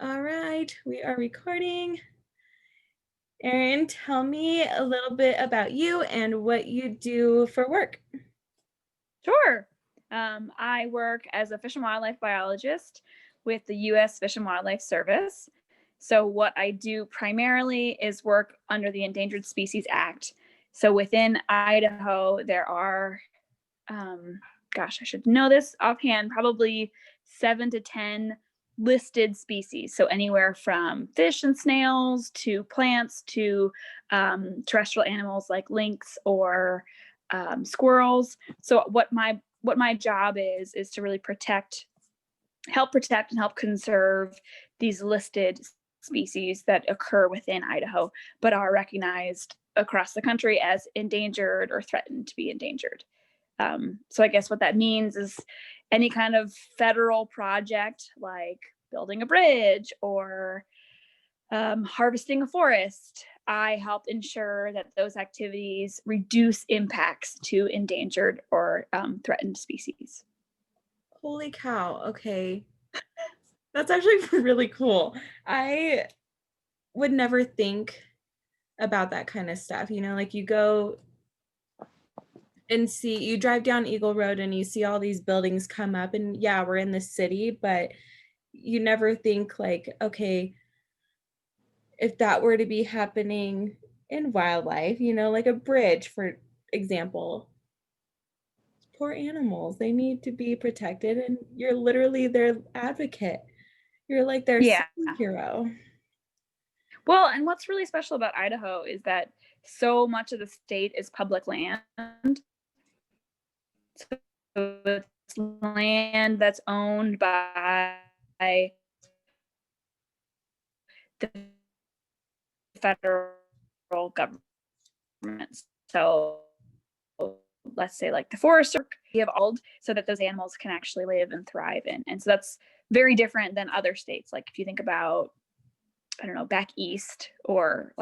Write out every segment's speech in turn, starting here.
All right, we are recording. Erin, tell me a little bit about you and what you do for work. Sure. I work as a fish and wildlife biologist with the U.S. Fish and Wildlife Service. So, what I do primarily is work under the Endangered Species Act. So, within Idaho, there are, I should know this offhand, probably 7 to 10 listed species. So, anywhere from fish and snails to plants to terrestrial animals like lynx or squirrels. So what my job is to really help protect and help conserve these listed species that occur within Idaho, but are recognized across the country as endangered or threatened to be endangered. So I guess what that means is any kind of federal project like building a bridge or harvesting a forest, I help ensure that those activities reduce impacts to endangered or threatened species. Holy cow. Okay. That's actually really cool. I would never think about that kind of stuff. Like you go and you drive down Eagle Road and you see all these buildings come up, and yeah, we're in the city, but you never think, like, okay, if that were to be happening in wildlife, like a bridge, for example, poor animals, they need to be protected, and you're literally their advocate. You're like their Yeah. superhero. Well, and what's really special about Idaho is that so much of the state is public land. So it's land that's owned by the federal government. So let's say like the forest we have all so that those animals can actually live and thrive in. And so that's very different than other states. Like if you think about, I don't know, back east or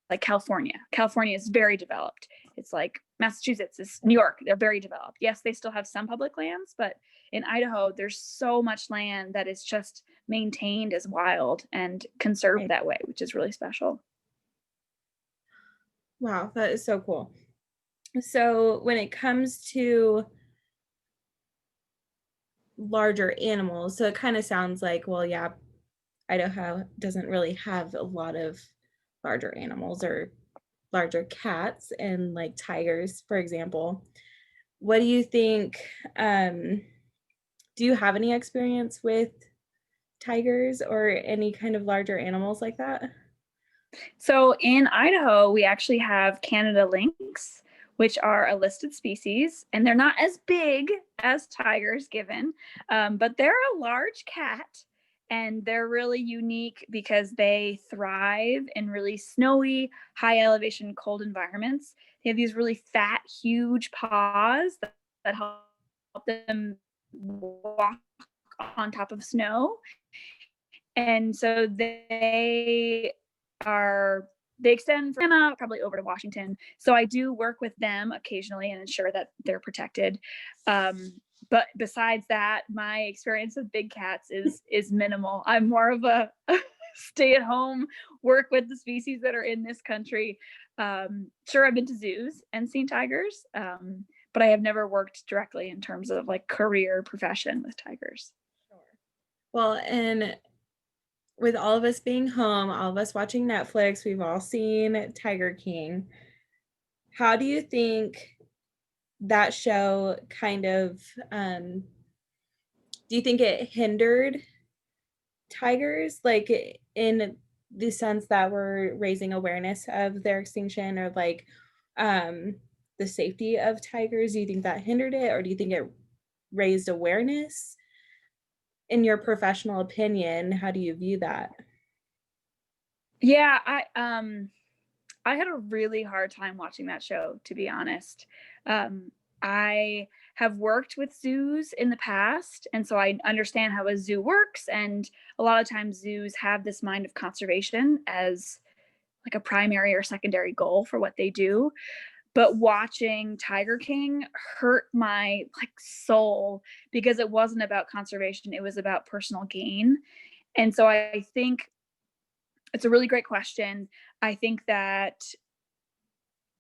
like California. California is very developed. It's like Massachusetts, is New York. They're very developed. Yes, they still have some public lands, but in Idaho, there's so much land that is just maintained as wild and conserved that way, which is really special. Wow, that is so cool. So when it comes to larger animals, so it kind of sounds like, well, yeah, Idaho doesn't really have a lot of larger animals or larger cats and like tigers, for example. What do you think? Do you have any experience with tigers or any kind of larger animals like that? So in Idaho, we actually have Canada lynx, which are a listed species, and they're not as big as tigers, but they're a large cat. And they're really unique because they thrive in really snowy, high elevation, cold environments. They have these really fat, huge paws that help them walk on top of snow. And so they extend from Montana probably over to Washington. So I do work with them occasionally and ensure that they're protected. But besides that, my experience with big cats is minimal. I'm more of a stay at home, work with the species that are in this country. Sure, I've been to zoos and seen tigers, but I have never worked directly in terms of like career profession with tigers. Sure. Well, and with all of us being home, all of us watching Netflix, we've all seen Tiger King. How do you think that show kind of, do you think it hindered tigers, like in the sense that we're raising awareness of their extinction, or like um, the safety of tigers? Do you think that hindered it, or do you think it raised awareness? In your professional opinion, how do you view that? Yeah, I had a really hard time watching that show, to be honest. I have worked with zoos in the past, and so I understand how a zoo works. And a lot of times, zoos have this mind of conservation as like a primary or secondary goal for what they do. But watching Tiger King hurt my like soul because it wasn't about conservation; it was about personal gain. And so I think it's a really great question. I think that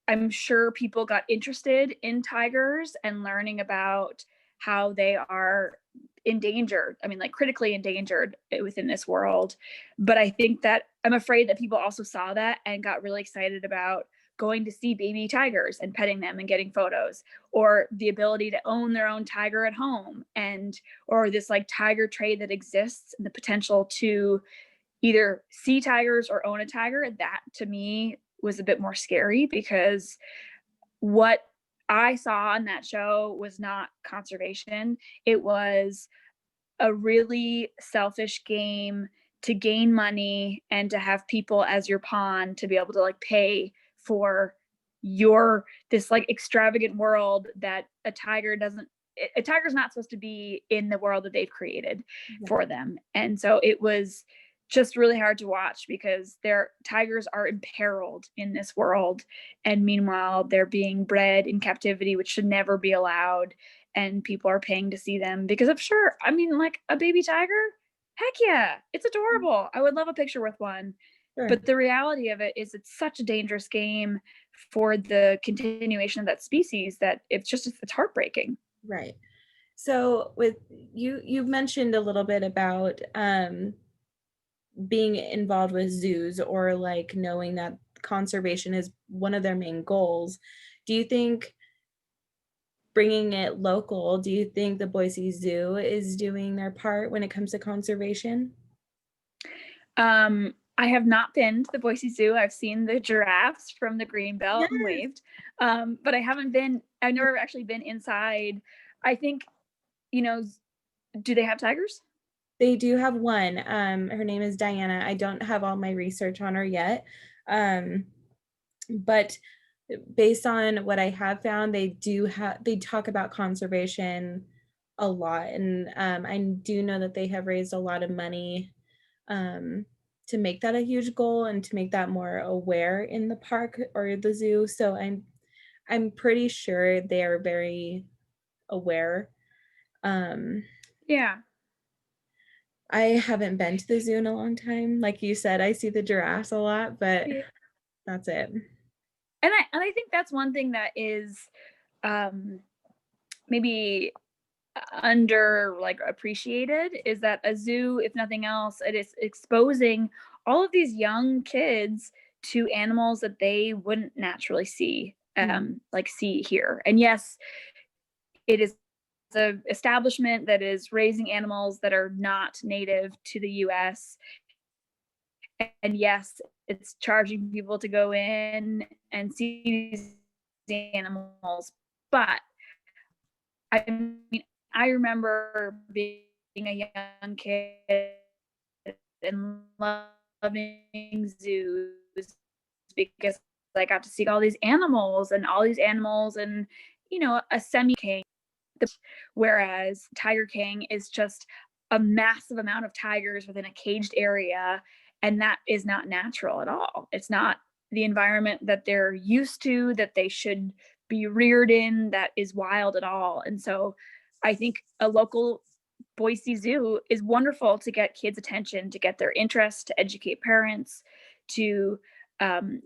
I'm sure people got interested in tigers and learning about how they are endangered. I mean, like critically endangered within this world. But I think that I'm afraid that people also saw that and got really excited about going to see baby tigers and petting them and getting photos, or the ability to own their own tiger at home, and or this like tiger trade that exists and the potential to either see tigers or own a tiger. That to me was a bit more scary, because what I saw on that show was not conservation. It was a really selfish game to gain money and to have people as your pawn to be able to like pay for your this like extravagant world that a tiger's not supposed to be in the world that they've created for them. And so it was just really hard to watch, because their tigers are imperiled in this world, and meanwhile they're being bred in captivity, which should never be allowed, and people are paying to see them because of sure. I mean, like a baby tiger, heck yeah, it's adorable. I would love a picture with one. Sure. But the reality of it is it's such a dangerous game for the continuation of that species that it's heartbreaking. Right. So with you mentioned a little bit about being involved with zoos, or like knowing that conservation is one of their main goals. Do you think bringing it local, do you think the Boise Zoo is doing their part when it comes to conservation? I have not been to the Boise Zoo. I've seen the giraffes from the green belt and Yes. waved. But I've never actually been inside. I think, you know, do they have tigers? They do have one. Her name is Diana. I don't have all my research on her yet. Um, but based on what I have found, they talk about conservation a lot, and I do know that they have raised a lot of money um, to make that a huge goal and to make that more aware in the park or the zoo. So I'm pretty sure they are very aware. Um, Yeah. I haven't been to the zoo in a long time. Like you said, I see the giraffes a lot, but Yeah. that's it. And I think that's one thing that is um maybe under like appreciated, is that a zoo, if nothing else, it is exposing all of these young kids to animals that they wouldn't naturally see, Mm. like see here. And yes, it is the establishment that is raising animals that are not native to the US. And yes, it's charging people to go in and see these animals. But I mean, I remember being a young kid and loving zoos because I got to see all these animals and a semi king. Whereas Tiger King is just a massive amount of tigers within a caged area, and that is not natural at all. It's not the environment that they're used to, that they should be reared in, that is wild at all. And so I think a local Boise Zoo is wonderful to get kids' attention, to get their interest, to educate parents, to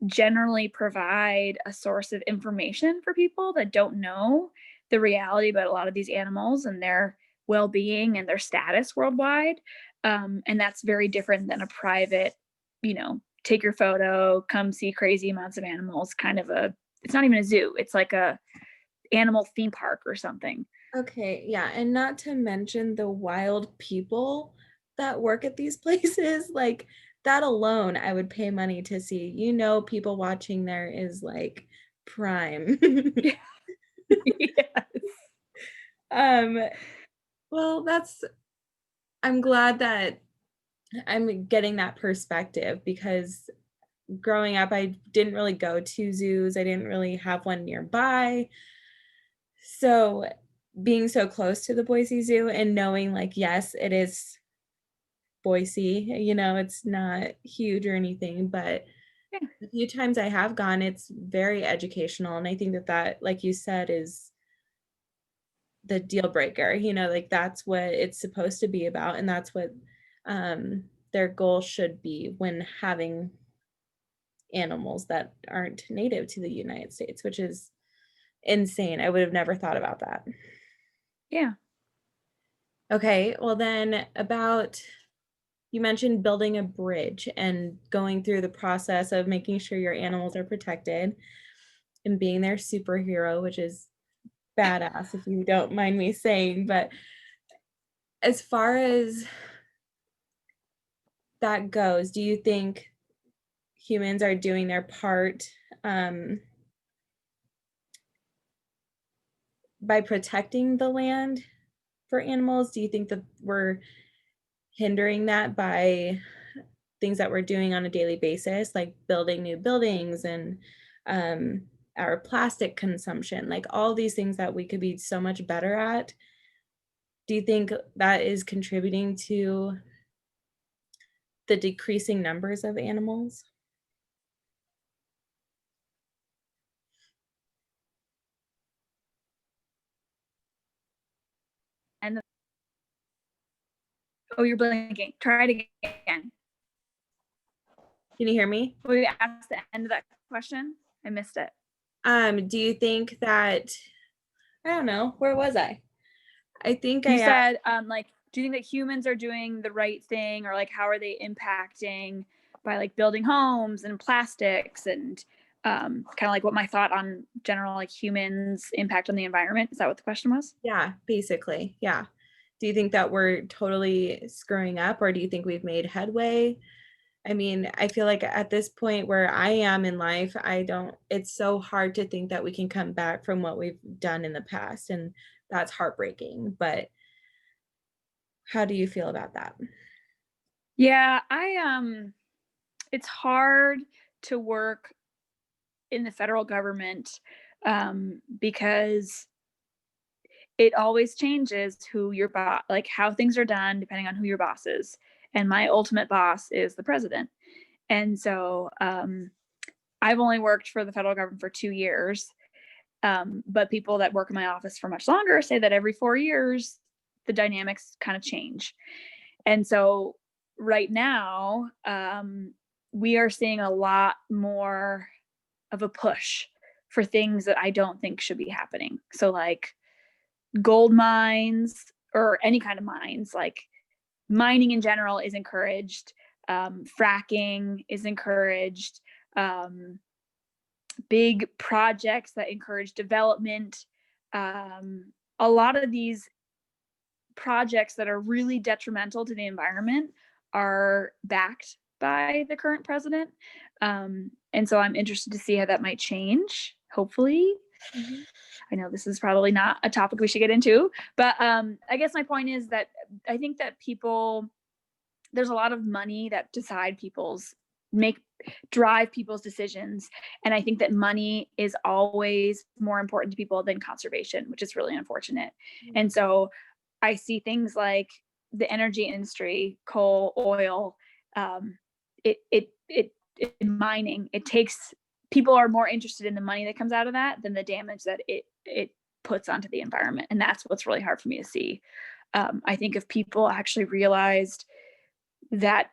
generally provide a source of information for people that don't know the reality about a lot of these animals and their well-being and their status worldwide. And that's very different than a private, take your photo, come see crazy amounts of animals kind of a. It's not even a zoo. It's like a animal theme park or something. Okay, yeah, and not to mention the wild people that work at these places, like, that alone, I would pay money to see. People watching there is, like, prime. Yes. Um, well, I'm glad that I'm getting that perspective, because growing up, I didn't really go to zoos, I didn't really have one nearby. So, being so close to the Boise Zoo and knowing, like, yes, it is Boise, it's not huge or anything, but Yeah. the few times I have gone, it's very educational, and I think that, like you said, is the deal breaker, like, that's what it's supposed to be about, and that's what, their goal should be when having animals that aren't native to the United States, which is insane. I would have never thought about that. Yeah. Okay, well then about you mentioned building a bridge and going through the process of making sure your animals are protected and being their superhero, which is badass if you don't mind me saying, but as far as that goes, do you think humans are doing their part um, by protecting the land for animals? Do you think that we're hindering that by things that we're doing on a daily basis, like building new buildings and um, our plastic consumption, like all these things that we could be so much better at? Do you think that is contributing to the decreasing numbers of animals? And oh, you're blinking. Try it again. Can you hear me? Will you ask the end of that question? I missed it. Do you think that I don't know, where was I? I think You I asked, said, like, do you think that humans are doing the right thing, or like, how are they impacting by like building homes and plastics and kind of like what my thought on general like humans impact on the environment? Is that what the question was? yeah, basically, yeah. Do you think that we're totally screwing up, or do you think we've made headway? I mean, I feel like at this point where I am in life, I don't, it's so hard to think that we can come back from what we've done in the past. And that's heartbreaking. But how do you feel about that? Yeah, it's hard to work in the federal government because it always changes who your boss, like how things are done depending on who your boss is. And my ultimate boss is the president. And so I've only worked for the federal government for 2 years. But people that work in my office for much longer say that every 4 years, the dynamics kind of change. And so right now, we are seeing a lot more of a push for things that I don't think should be happening. So, like gold mines or any kind of mines, like mining in general is encouraged, fracking is encouraged, um, big projects that encourage development. A lot of these projects that are really detrimental to the environment are backed by the current president. And so I'm interested to see how that might change, hopefully. Mhm. I know this is probably not a topic we should get into, but I guess my point is that I think that there's a lot of money that make drive people's decisions, and I think that money is always more important to people than conservation, which is really unfortunate. And so I see things like the energy industry, coal, oil, um, mining. It takes people are more interested in the money that comes out of that than the damage that it puts onto the environment, and that's what's really hard for me to see. I think if people actually realized that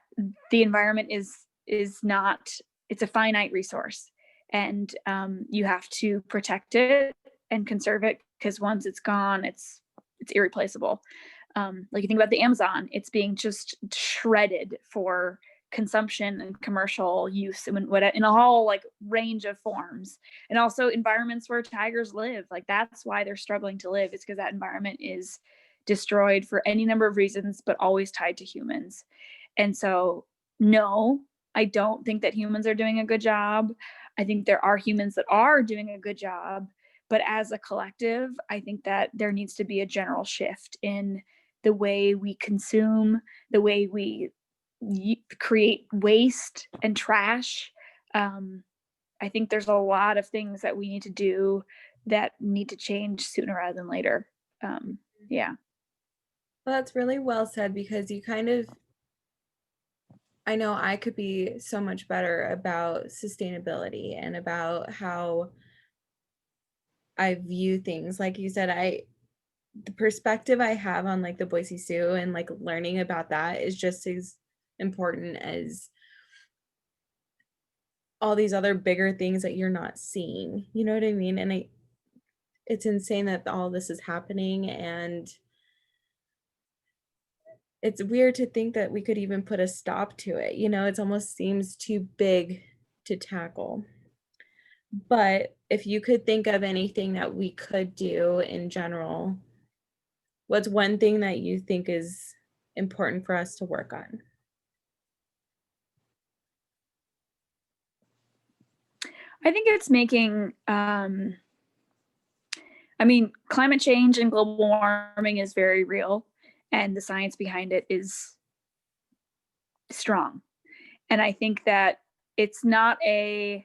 the environment is not, it's a finite resource, and you have to protect it and conserve it, because once it's gone, it's irreplaceable. Like you think about the Amazon, it's being just shredded for consumption and commercial use in a whole like range of forms, and also environments where tigers live. Like that's why they're struggling to live, is because that environment is destroyed for any number of reasons, but always tied to humans. And so, no, I don't think that humans are doing a good job. I think there are humans that are doing a good job. But as a collective, I think that there needs to be a general shift in the way we consume, the way we create waste and trash. Um, I think there's a lot of things that we need to do that need to change sooner rather than later. Yeah. Well, that's really well said because you kind of, I know I could be so much better about sustainability and about how I view things. Like you said, the perspective I have on like the Boise Sioux and like learning about that is just as important as all these other bigger things that you're not seeing. You know what I mean? And it's insane that all this is happening, and it's weird to think that we could even put a stop to it. It almost seems too big to tackle. But if you could think of anything that we could do in general, what's one thing that you think is important for us to work on? I think it's making, I mean, climate change and global warming is very real, and the science behind it is strong. And I think that it's not a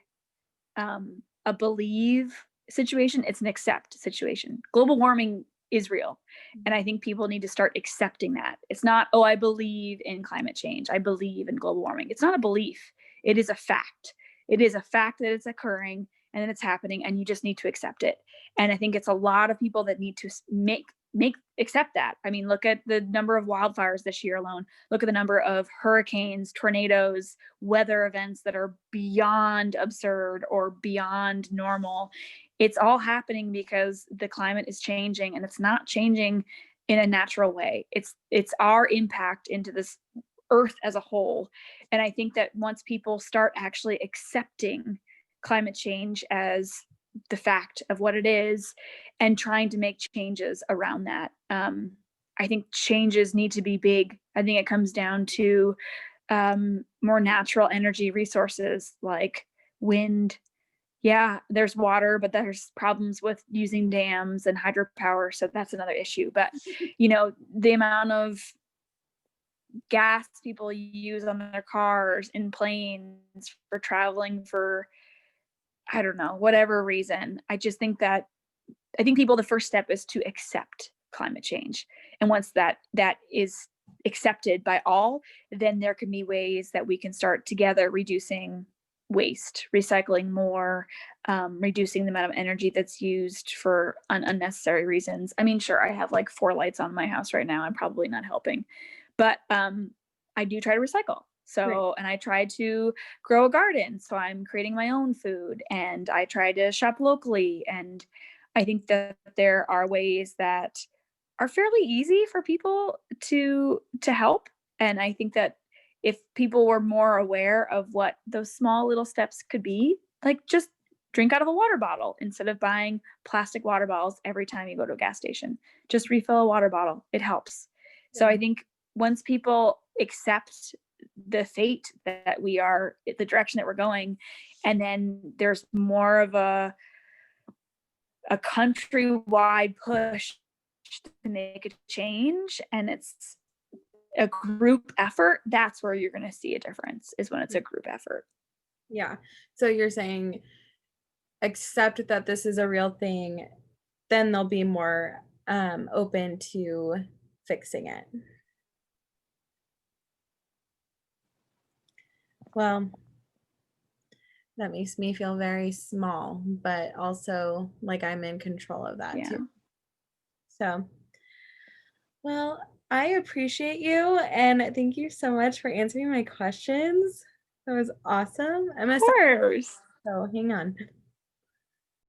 believe situation, it's an accept situation. Global warming is real. And I think people need to start accepting that. It's not, oh, I believe in climate change, I believe in global warming. It's not a belief, it is a fact. It is a fact that it's occurring and that it's happening, and you just need to accept it. And I think it's a lot of people that need to make accept that. I mean, look at the number of wildfires this year alone. Look at the number of hurricanes, tornadoes, weather events that are beyond absurd or beyond normal. It's all happening because the climate is changing, and it's not changing in a natural way. It's our impact into this earth as a whole. And I think that once people start actually accepting climate change as the fact of what it is and trying to make changes around that, I think changes need to be big. I think it comes down to more natural energy resources like wind. Yeah, there's water, but there's problems with using dams and hydropower, so that's another issue. But the amount of gas people use on their cars and planes for traveling for, I don't know, whatever reason. I think people, the first step is to accept climate change. And once that is accepted by all, then there can be ways that we can start together reducing waste, recycling more, reducing the amount of energy that's used for unnecessary reasons. I mean, sure, I have like 4 lights on my house right now. I'm probably not helping, but I do try to recycle. Right. So, and I try to grow a garden. So I'm creating my own food, and I try to shop locally. And I think that there are ways that are fairly easy for people to help. And I think that if people were more aware of what those small little steps could be, like just drink out of a water bottle instead of buying plastic water bottles every time you go to a gas station. Just refill a water bottle. It helps. So Yeah. I think once people accept the fate that we are, the direction that we're going, and then there's more of a countrywide push to make a change, and it's a group effort, that's where you're going to see a difference, is when it's a group effort. Yeah. So you're saying accept that this is a real thing, then they'll be more open to fixing it. Well, that makes me feel very small, but also like I'm in control of that Yeah. too. So, well, I appreciate you and thank you so much for answering my questions. That was awesome. I'm Of gonna stop, course. so hang on.